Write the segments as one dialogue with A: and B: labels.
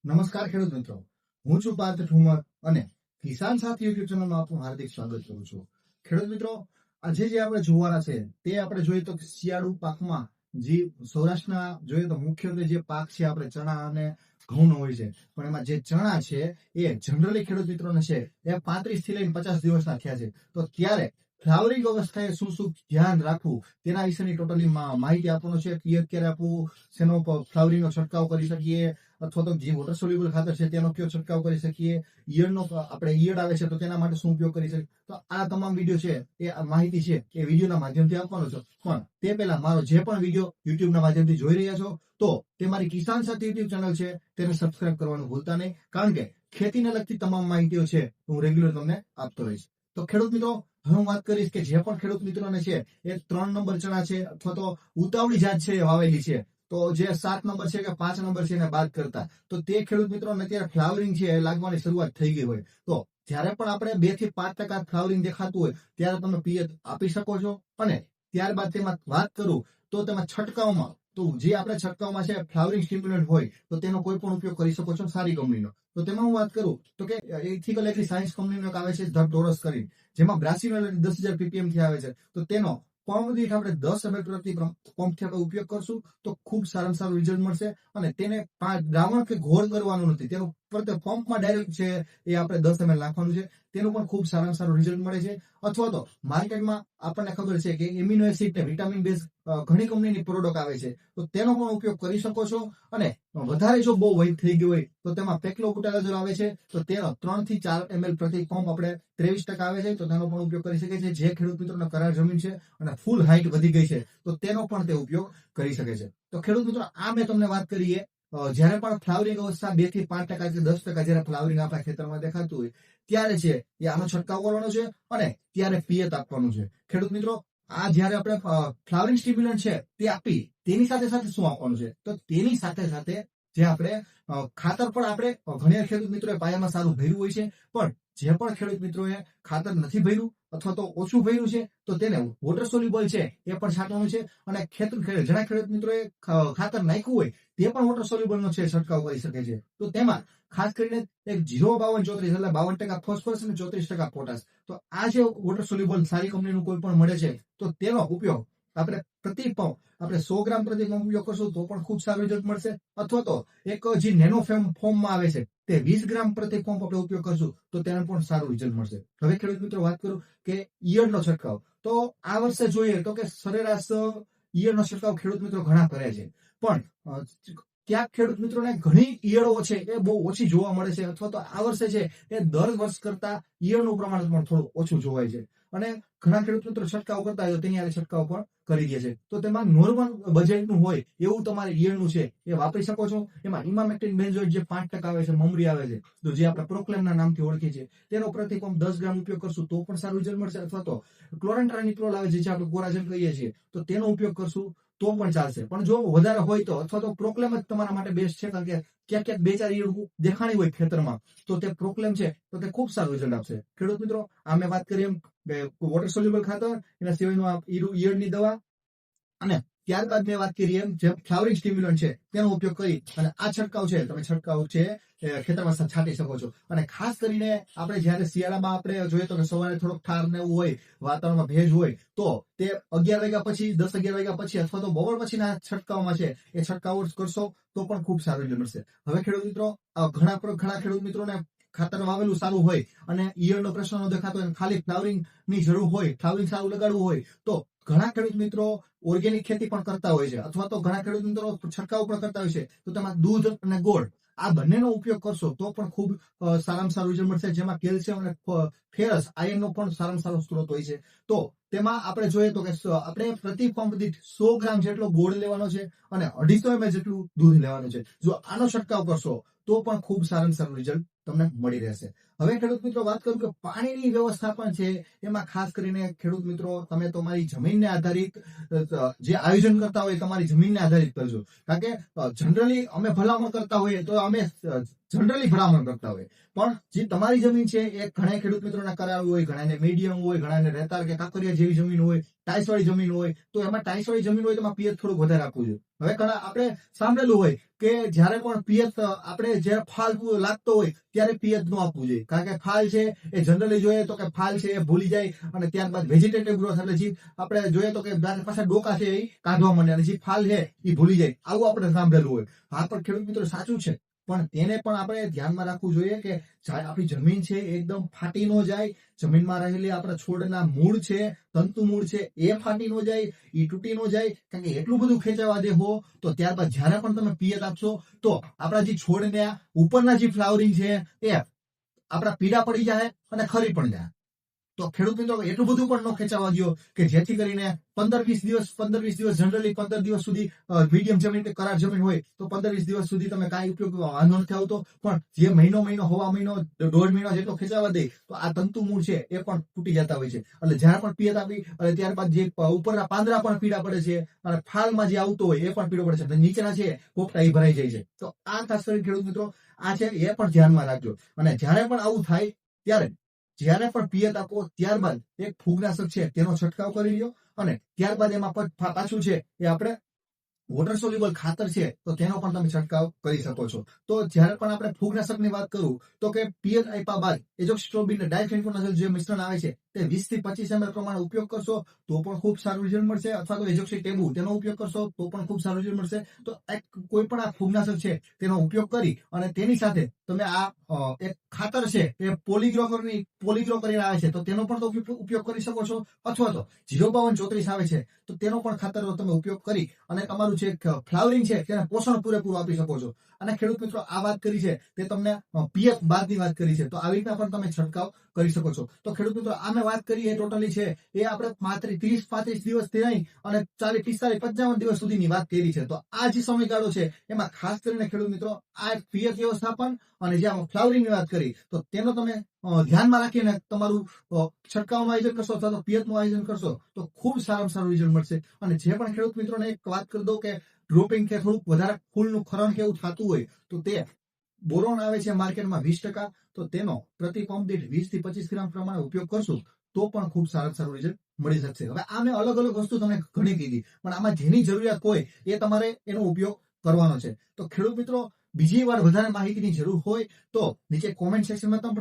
A: નમસ્કાર ખેડૂત મિત્રો, હું છું પાર્થ ઠુમર અને કિસાન સાથી યુટ્યુબ ચેનલમાં આપનું હાર્દિક સ્વાગત કરું છું. ખેડૂત મિત્રો, આજે જે આપણે જોવાના છે તે આપણે જોઈએ તો શિયાળુ પાકમાં જે સૌરાષ્ટ્રના જોઈએ તો મુખ્યત્વે જે પાક છે આપણે ચણા અને ઘઉંનો હોય છે, પણ એમાં જે ચણા છે એ જનરલી ખેડૂત મિત્રોને છે એ 35 થી લઈને 50 દિવસના થયા છે. તો ત્યારે ફ્લાવરિંગ અવસ્થાએ શું શું ધ્યાન રાખવું તેના વિશેની ટોટલી માહિતી આપવાનો છે. પિયત ક્યારે આપવું, શેનો ફ્લાવરિંગનો છંટકાવ કરી શકીએ, અથવા તો જે વોટર સોલ્યુબલ ખાતર છે તેનો કયો છંટકાવ કરી શકીએ, ઈયળનો આપણે ઈયળ આવે છે તો તેના માટે શું ઉપયોગ કરી શકીએ. તો આ તમામ વિડીયો છે એ માહિતી છે એ વિડીયોના માધ્યમથી આપવાનો છો. પણ તે પહેલા મારો જે પણ વિડીયો યુટ્યુબના માધ્યમથી જોઈ રહ્યા છો તો તે મારી કિસાન સાથી યુટ્યુબ ચેનલ છે તેને સબસ્ક્રાઇબ કરવાનું ભૂલતા નહીં, કારણ કે ખેતીને લગતી તમામ માહિતીઓ છે હું રેગ્યુલર તમને આપતો રહીશ. તો ખેડૂત મિત્રો, હવે હું વાત કરીશ કે જે પણ ખેડૂત મિત્રોને છે એ 3 નંબર ચણા છે અથવા તો ઉતાવળી જાત છે એ વાવેલી છે, તો જે 7 નંબર છે કે 5 નંબર છે એને બાદ કરતા, તો તે ખેડૂત મિત્રોને અત્યારે ફ્લાવરિંગ છે એ લાગવાની શરૂઆત થઈ ગઈ હોય, તો જ્યારે પણ આપણે 2 થી 5% ફ્લાવરિંગ દેખાતું હોય ત્યારે તમે પિયત આપી શકો છો. અને ત્યારબાદ તેમાં વાત કરું તો તેમાં છંટકાવમાં, તો જે આપણે છંટકાવમાં છે ફ્લાવરિંગ સ્ટિમ્યુલન્ટ હોય તો તેનો કોઈ પણ ઉપયોગ કરી શકો છો સારી કંપનીનો. તો તેમાં હું વાત કરું તો કે એથિકલ એગ્રી સાયન્સ કંપનીનો એક આવે છે ધ ટોરસ કરી, જેમાં બ્રાસિનોલ 10,000 ppm થી આવે છે. તો તેનો પંપ દીઠ આપણે 10 ml પ્રતિ પંપથી આપણે ઉપયોગ કરશું તો ખૂબ સારામાં સારું રિઝલ્ટ મળશે. અને તેને દ્રાવણ કે ઘોળ કરવાનું નથી, તેનું પંપમાં ડાયરેક્ટ છે એ આપણે 10 ml નાખવાનું છે, તેનું પણ ખૂબ સારામાં સારું રિઝલ્ટ મળે છે. અથવા તો માર્કેટમાં આપણને ખબર છે કે એમિનો એસિડ ને વિટામિન બેઝ ઘણી કંપનીની પ્રોડક્ટ આવે છે, તો તેનો પણ ઉપયોગ કરી શકો છો. અને વધારે જો બહુ વૈધ થઈ ગયું હોય તો તેમાં પેક્લોબુટાઝોલ આવે છે, તો તેનો 3 થી 4 ml પ્રતિ પંપ આપણે 23% આવે છે, તો તેનો પણ ઉપયોગ કરી શકે છે. જે ખેડૂત મિત્રોને કરાર જમીન છે અને ફૂલ હાઈટ વધી ગઈ છે તો તેનો પણ તે ઉપયોગ કરી શકે છે. તો ખેડૂત મિત્રો, આ મેં તમને વાત કરીએ જ્યારે પણ ફ્લાવરિંગ અવસ્થા 2 થી 5% કે 10% જ્યારે ફ્લાવરિંગ આપણા ખેતરમાં દેખાતું હોય ત્યારે છે એ આનો છંટકાવ કરવાનો છે અને ત્યારે પિયત આપવાનું છે. ખેડૂત મિત્રો, આ જ્યારે આપણે ફ્લાવરિંગ સ્ટિમ્યુલન્ટ છે તે આપી તેની સાથે સાથે શું આપવાનું છે, તો તેની સાથે સાથે જે આપણે ખાતર પણ આપણે ઘણા ખેડૂત મિત્રોએ પાયામાં સારું ભર્યું હોય છે, પણ જે પણ ખેડૂત મિત્રોએ ખાતર નથી ભર્યું અથવા તો ઓછું ભર્યું છે તો તેને વોટર સોલ્યુબલ છે એ પણ છાંટવાનું છે. અને ઘણા ખેડૂત મિત્રોએ ખાતર નાખ્યું હોય તે પણ વોટર સોલ્યુબલનો છે છંટકાવ કરી શકે છે. તો તેમાં ખાસ કરીને એક 05234 એટલે 52% ફોસ્ફરસ અને 34% પોટાશ, તો આ જે વોટર સોલ્યુબલ સારી કંપનીનું કોઈ પણ મળે છે તો તેનો ઉપયોગ આપણે પ્રતિ પંપ આપણે 100 ગ્રામ પ્રતિ પંપ ઉપયોગ કરશું તો પણ ખૂબ સારું રિઝલ્ટ મળશે. અથવા તો એક જે નેનો ફોર્મમાં આવે છે તે 20 ગ્રામ પ્રતિ પંપ આપણે ઉપયોગ કરશું તો તેને પણ સારું રિઝલ્ટ મળશે. હવે ખેડૂત મિત્રો, વાત કરું કે ઈયળનો છંટકાવ, તો આ વર્ષે જોઈએ તો કે સરેરાશ ઈયળનો છંટકાવ ખેડૂત મિત્રો ઘણા કરે છે, પણ ક્યાંક ખેડૂત મિત્રોને ઘણી ઈયળો છે એ બહુ ઓછી જોવા મળે છે, અથવા તો આ વર્ષે છે એ દર વર્ષ કરતા ઈયળનું પ્રમાણ પણ થોડું ઓછું જોવાય છે. અને ઘણા ખેડૂત મિત્રો છંટકાવ કરતા હોય તો તેની છંટકાવ પણ કરી દે છે. તો તેમાં નોર્મલ બજેટનું હોય એવું તમારે ઈયળનું છે એ વાપરી શકો છો. એમાં ઇમામેક્ટિન બેન્ઝોઇટ જે 5% આવે છે, મમરી આવે છે, તો જે આપણે પ્રોક્લેમના નામથી ઓળખીએ છીએ, તેનો પ્રતિ પંપ 10 ગ્રામ ઉપયોગ કરશું તો પણ સારું રિઝલ્ટ મળશે. અથવા તો ક્લોરેન્ટ્રાનિટ્રોલ આવે છે જે આપણે કોરાજન કહીએ છીએ, તો તેનો ઉપયોગ કરશું તો પણ ચાલશે. પણ જો વધારે હોય તો અથવા તો પ્રોક્લેમ જ તમારા માટે બેસ્ટ છે, કારણ કે ક્યાંક ક્યાંક 2-4 ઈયળ દેખાણી હોય ખેતરમાં તો તે પ્રોક્લેમ છે તો તે ખૂબ સારું રિઝલ્ટ આપશે. ખેડૂત મિત્રો, આ મેં વાત કરી એમ વોટર સોલ્યુબલ ખાતર, એના સિવાયનું ઈયળની દવા, અને ત્યારબાદ મેં વાત કરી એમ જે ફ્લાવરિંગ સ્ટિમ્યુલન્ટ છે તેનો ઉપયોગ કરી અને આ છંટકાવ છે તમે છંટકાવ છે ખેતરમાં છાંટી શકો છો. અને ખાસ કરીને આપણે જ્યારે શિયાળામાં આપણે જોઈએ તો કે સવારે થોડોક ઠાર ને એવું હોય, વાતાવરણમાં ભેજ હોય, તો તે 11 વાગ્યા પછી 10-11 વાગ્યા પછી અથવા તો બપોર પછીના છંટકાવમાં છે એ છંટકાવ કરશો તો પણ ખૂબ સારું રિઝલ્ટ મળશે. હવે ખેડૂત મિત્રો, ઘણા ખેડૂત મિત્રોને ખાતર વાવેલું સારું હોય અને ઈયળનો પ્રશ્ન ન દેખાતો હોય, ખાલી ફ્લાવરિંગ ની જરૂર હોય, ફ્લાવરિંગ સારું લગાડવું હોય, તો ઘણા ખેડૂત મિત્રો ઓર્ગેનિક ખેતી પણ કરતા હોય છે, અથવા તો ઘણા ખેડૂત મિત્રો છંટકાવ પણ કરતા હોય છે. તો તેમાં દૂધ અને ગોળ આ બંનેનો ઉપયોગ કરશો તો પણ ખૂબ સારામાં સારું રિઝલ્ટ મળશે, જેમાં કેલ્શિયમ અને ફેરસ આયર્નનો પણ સારામાં સારો સ્ત્રોત હોય છે. તો તેમાં આપણે જોઈએ તો કે આપણે પ્રતિ પંપ દીઠ 100 ગ્રામ જેટલો ગોળ લેવાનો છે અને 250 ml જેટલું દૂધ લેવાનું છે. જો આનો છંટકાવ કરશો તો પણ ખૂબ સારામાં સારું રિઝલ્ટ તમને મળી રહેશે. હવે ખેડૂત મિત્રો, વાત કરું કે પાણીની વ્યવસ્થા પણ છે, એમાં ખાસ કરીને ખેડૂત મિત્રો તમે તમારી જમીનને આધારિત જે આયોજન કરતા હોય તમારી જમીનને આધારિત કરજો. કારણ કે જનરલી અમે ભલામણ કરતા હોઈએ તો અમે જનરલી ભલામણ કરતા હોય. પણ જે તમારી જમીન છે એ ઘણા ખેડૂત મિત્રોને કરાર હોય, ઘણાને મીડિયમ હોય, ઘણાને રેતાળ કે કાંકરિયા જેવી જમીન હોય, ટાઈસવાળી જમીન હોય, તો એમાં ટાઈસવાળી જમીન હોય તો એમાં પિયત થોડુંક વધારે આપવું જોઈએ. હવે ઘણા આપણે સાંભળેલું હોય કે જ્યારે પણ પિયત આપણે જ્યારે ફાલ લાગતો હોય ત્યારે પિયત ન આપવું જોઈએ, કારણ કે ફાલ છે એ જનરલી જોઈએ તો કે ફાલ છે એ ભૂલી જાય અને ત્યારબાદ વેજીટેટિવ ગ્રોથ એટલે જે આપણે જોઈએ તો કે પાછા ડોકા છે એ કાઢવા માંડે અને જે ફાલ છે એ ભૂલી જાય, આવું આપણે સાંભળેલું હોય. હા, પણ ખેડૂત મિત્રો સાચું છે, પણ તેને પણ આપણે ધ્યાનમાં રાખવું જોઈએ કે આપણી જમીન છે એકદમ ફાટી ન જાય, જમીનમાં રહેલી આપણા છોડના મૂળ છે, તંતુ મૂળ છે એ ફાટી ન જાય, એ તૂટી ન જાય, કારણ કે એટલું બધું ખેંચાવા દે હો તો ત્યારબાદ જ્યારે પણ તમે પિયત આપશો તો આપણા જે છોડને ઉપરના જે ફ્લાવરિંગ છે એ આપણા પીળા પડી જાય અને ખરી પણ જાય. તો ખેડૂત મિત્રો એટલું બધું પણ ન ખેંચાવા દો કે જેથી કરીને 15-20 દિવસ જનરલી 15 દિવસ સુધી મીડિયમ જમીન કે કરાર જમીન હોય તો 15-20 દિવસ સુધી તમે કાંઈ ઉપયોગ વાંધો નથી આવતો. પણ જે મહિનો હવા મહિનો 1.5 મહિનો જેટલો ખેંચાવા દે તો આ તંતુ મૂળ છે એ પણ તૂટી જતા હોય છે. એટલે જ્યારે પણ પિયત આપી અને ત્યારબાદ જે ઉપરના પાંદડા પણ પીળા પડે છે અને ફાલમાં જે આવતો હોય એ પણ પીળો પડે છે, નીચેના છે પોપટા એ ભરાઈ જાય છે. તો આ ખાસ કરીને ખેડૂત મિત્રો આ છે એ પણ ધ્યાનમાં રાખજો. અને જ્યારે પણ આવું થાય ત્યારે જ્યારે પણ પિયત આપો ત્યારબાદ એક ફૂગનાશક છે તેનો છંટકાવ કરી લ્યો અને ત્યારબાદ એમાં પાછું છે એ આપણે વોટર સોલ્યુબલ ખાતર છે તો તેનો પણ તમે છંટકાવ કરી શકો છો. તો જ્યારે પણ આપણે ફૂગનાશકની વાત કરું તો કે પિયત આપ્યા બાદ એઝોક્સિસ્ટ્રોબિન અને ડાયફેન્કોનાઝોલ જે મિશ્રણ આવે છે તે 20 થી 25 ml પ્રમાણે ઉપયોગ કરશો તો પણ ખૂબ સારું રિઝલ્ટ મળશે, અથવા તો એઝોક્સિટેબુ તેનો ઉપયોગ કરશો તો પણ ખૂબ સારું રિઝલ્ટ મળશે. તો કોઈ પણ આ ફૂગનાશક છે તેનો ઉપયોગ કરી અને તેની સાથે તમે આ એક ખાતર છે એ પોલીગ્રો કરીને આવે છે તો તેનો પણ ઉપયોગ કરી શકો છો, અથવા તો 05234 આવે છે તો તેનો પણ ખાતરનો તમે ઉપયોગ કરી અને તમારું જે ફ્લાવરિંગ છે તેને પોષણ પૂરેપૂરું આપી શકો છો. અને ખેડૂત મિત્રો આ વાત કરી છે તે તમને પિયત બાદની વાત કરી છે, તો આવી રીતના પણ તમે છંટકાવ કરી શકો છો. તો ખેડૂત મિત્રો આ મેં વાત કરી એ ટોટલી છે એ આપણે 30-35 દિવસથી નહીં અને 40-45-55 દિવસ સુધીની વાત કરી છે. તો આ જે સમયગાળો છે એમાં ખાસ કરીને ખેડૂત મિત્રો આ પિયત વ્યવસ્થાપન અને જે ફ્લાવરિંગની વાત કરી તો તેનો તમે ધ્યાનમાં રાખીને તમારું છંટકાવનું આયોજન કરશો અથવા તો પિયતનું આયોજન કરશો તો ખૂબ સારામાં સારું રિઝલ્ટ મળશે. અને જે પણ ખેડૂત મિત્રોને એક વાત કરી દઉં કે ડ્રોપિંગ કે થોડુંક વધારે ફૂલનું ખરણ કે એવું થતું હોય તો તે બોરોન આવે છે માર્કેટમાં 20%, તો તેનો પ્રતિ પંપ દીઠ 20 થી 25 ગ્રામ પ્રમાણે ઉપયોગ કરશું તો પણ ખૂબ સારું રિઝલ્ટ મળી શકશે. હવે આ મેં અલગ અલગ વસ્તુ તમને ઘણી કીધી, પણ આમાં જેની જરૂરિયાત હોય એ તમારે એનો ઉપયોગ કરવાનો છે. તો ખેડૂત મિત્રો બીજી વાર વધારે માહિતીની જરૂર હોય તો નીચે કોમેન્ટ સેક્શનમાં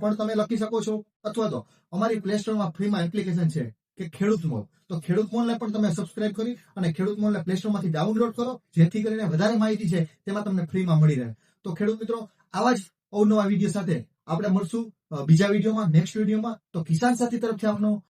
A: પણ તમે લખી શકો છો, અથવા તો અમારી પ્લે સ્ટોરમાં ફ્રીમાં એપ્લિકેશન છે કે ખેડૂત મોલ, તો ખેડૂત મોલને પણ તમે સબસ્ક્રાઇબ કરી અને ખેડૂત મોલને પ્લે સ્ટોરમાંથી ડાઉનલોડ કરો જેથી કરીને વધારે માહિતી છે તેમાં તમને ફ્રીમાં મળી રહે. તો ખેડૂત મિત્રો આવા જ અવનવા વિડીયો સાથે આપણે મળશું બીજા વિડીયોમાં, નેક્સ્ટ વિડીયોમાં. તો કિસાન સાથી તરફથી આપનો